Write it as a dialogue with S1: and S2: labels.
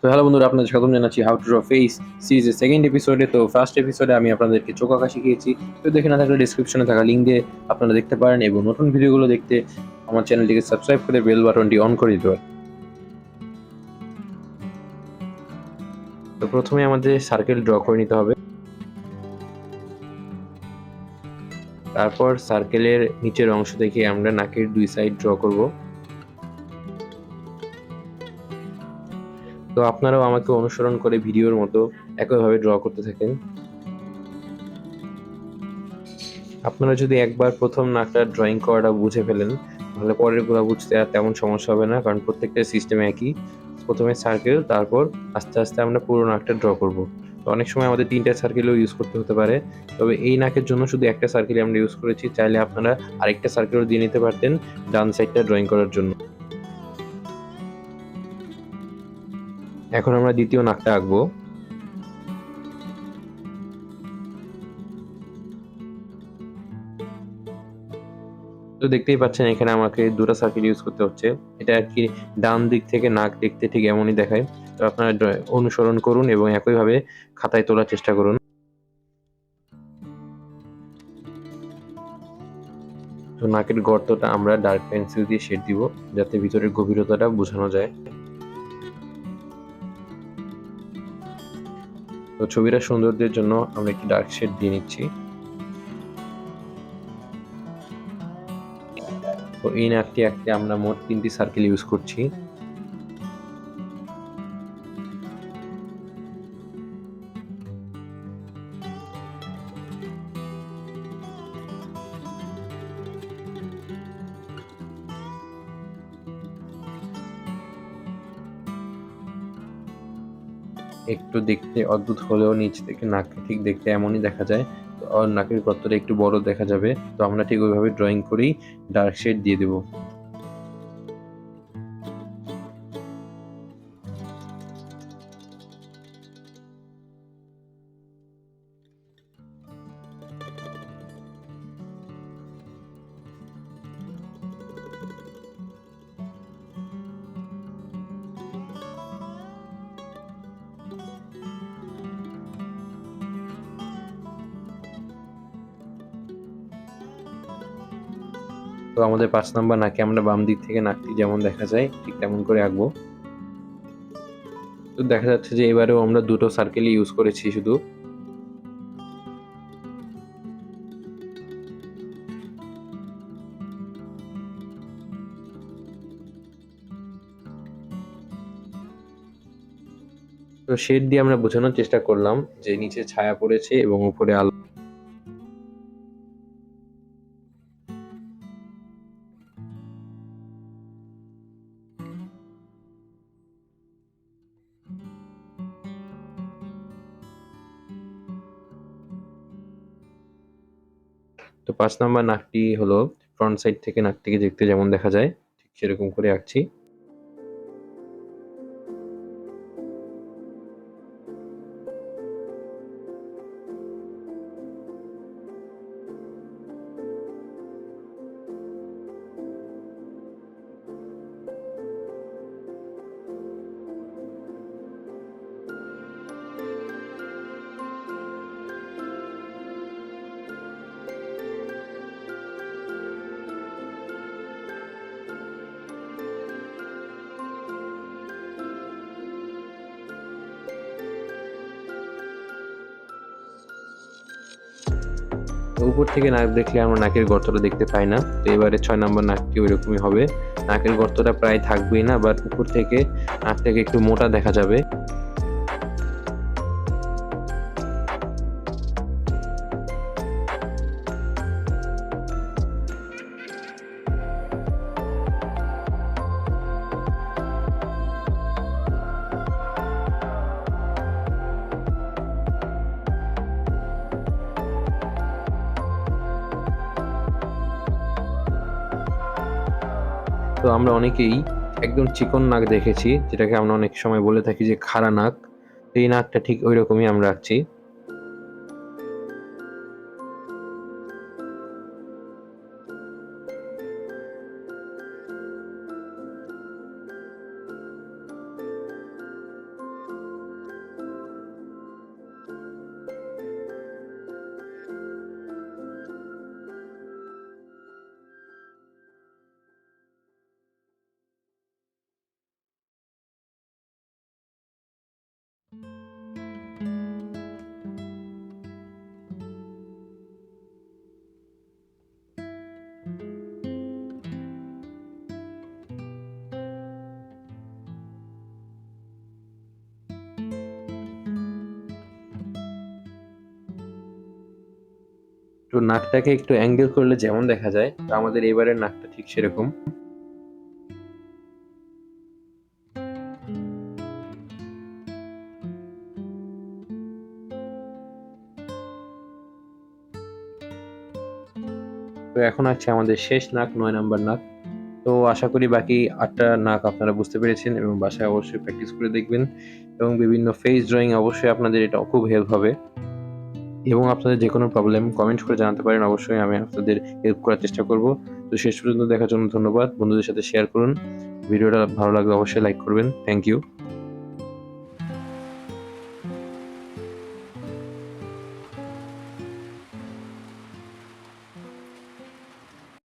S1: তো হ্যালো বন্ধুরা, আপনাদের স্বাগত জানাচ্ছি হাউ টু ড্র ফেস সিরিজের সেকেন্ড এপিসোডে। তো ফার্স্ট এপিসোডে আমি আপনাদেরকে চোখ আঁকা শিখিয়েছি। তো দেখে না থাকলে ডিসক্রিপশনে থাকা লিঙ্ক দিয়ে আপনারা দেখতে পারেন, এবং নতুন ভিডিওগুলো দেখতে আমার চ্যানেলটিকে সাবস্ক্রাইব করে বেল বাটনটি অন করে দিতে পারেন। তো প্রথমে আমাদের সার্কেল ড্র করে নিতে হবে। তারপর সার্কেলের নিচের অংশ থেকে আমরা নাকের দুই সাইড ড্র করব। তো আপনারাও আমাকে অনুসরণ করে ভিডিওর মতো একইভাবে ড্র করতে থাকেন। আপনারা যদি একবার প্রথম নাকটা ড্রয়িং করাটা বুঝে ফেলেন, তাহলে পরেরগুলো বুঝতে আর তেমন সমস্যা হবে না, কারণ প্রত্যেকটা সিস্টেম একই। প্রথমে সার্কেল, তারপর আস্তে আস্তে আমরা পুরো নাকটা ড্র করব। তো অনেক সময় আমাদের 3টা সার্কেলও ইউজ করতে হতে পারে, তবে এই নাকের জন্য শুধু একটা সার্কেলই আমরা ইউজ করেছি। চাইলে আপনারা আরেকটা সার্কেলও দিয়ে নিতে পারতেন ডান সাইডটা ড্রয়িং করার জন্য। এখন আমরা দ্বিতীয় নাকটা আঁকবো। তো দেখতেই পাচ্ছেন এখানে আমাকে দুটো সার্কেল ইউজ করতে হচ্ছে। এটা আর কি ডান দিক থেকে নাক দেখতে ঠিক এমনই দেখায়। তো আপনারা অনুসরণ করুন এবং একইভাবে খাতায় তোলার চেষ্টা করুন। তো নাকের গর্তটা আমরা ডার্ক পেন্সিল দিয়ে শেড দিব, যাতে ভিতরের গভীরতাটা বোঝানো যায়। তো ছবিটা সৌন্দর্যের জন্য আমরা একটি ডার্ক শেড দিয়ে নিচ্ছি। তো এই নাকটি আঁকতে আমরা মোট 3টি সার্কেল ইউজ করছি। একটু দেখতে অদ্ভুত হলেও নিচ থেকে নাকটা ঠিক দেখতে এমনই দেখা যায়। তো নাকের গর্তটা একটু বড় দেখা যাবে। তো আমরা ঠিক ওইভাবে ড্রয়িং করেই ডার্ক শেড দিয়ে দেবো। তো আমাদের 5 নাম্বার নাকে আমরা বাম দিক থেকে নাকটি যেমন দেখা যায় ঠিক তেমন করে আঁকবো। তো দেখা যাচ্ছে যে এবারেও আমরা দুটো সার্কেলই ইউজ করেছি শুধু। তো শেড দিয়ে আমরা বোঝানোর চেষ্টা করলাম যে নিচে ছায়া পড়েছে এবং উপরে আলো। তো 5 নাম্বার নাকটি হলো ফ্রন্ট সাইড থেকে নাকটিকে দেখতে যেমন দেখা যায় ঠিক সেরকম করে আঁকছি। তো উপর থেকে নাক দেখলে আমরা নাকের গর্তটা দেখতে পাই না। তো এবারে 6 নাম্বার নাকটি ওইরকমই হবে। নাকের গর্তটা প্রায় থাকবেই না, বাট উপর থেকে নাকটাকে একটু মোটা দেখা যাবে। তো আমরা অনেকেই একদম চিকন নাক দেখেছি, যেটাকে আমরা অনেক সময় বলে থাকি যে খাড়া নাক। তো এই নাকটা ঠিক ওইরকমই আমরা আঁকছি। তো নাকটাকে একটু অ্যাঙ্গেল করলে যেমন দেখা যায়, তো আমাদের এবারের নাকটা ঠিক সেরকম। তো এখন আছে আমাদের শেষ নাক, 9 নাম্বার নাক। তো আশা করি বাকি 8টা নাক আপনারা বুঝতে পেরেছেন এবং বাসায় অবশ্যই প্র্যাকটিস করে দেখবেন এবং বিভিন্ন ফেস ড্রয়িং অবশ্যই আপনাদের এটা খুব হেল্প হবে। এবং আপনাদের যেকোনো প্রবলেম কমেন্ট করে জানাতে পারেন। অবশ্যই আমি আপনাদের হেল্প করার চেষ্টা করব। তো শেষ পর্যন্ত দেখার জন্য ধন্যবাদ। বন্ধুদের সাথে শেয়ার করুন। ভিডিওটা ভালো লাগলে অবশ্যই লাইক করবেন। Thank you.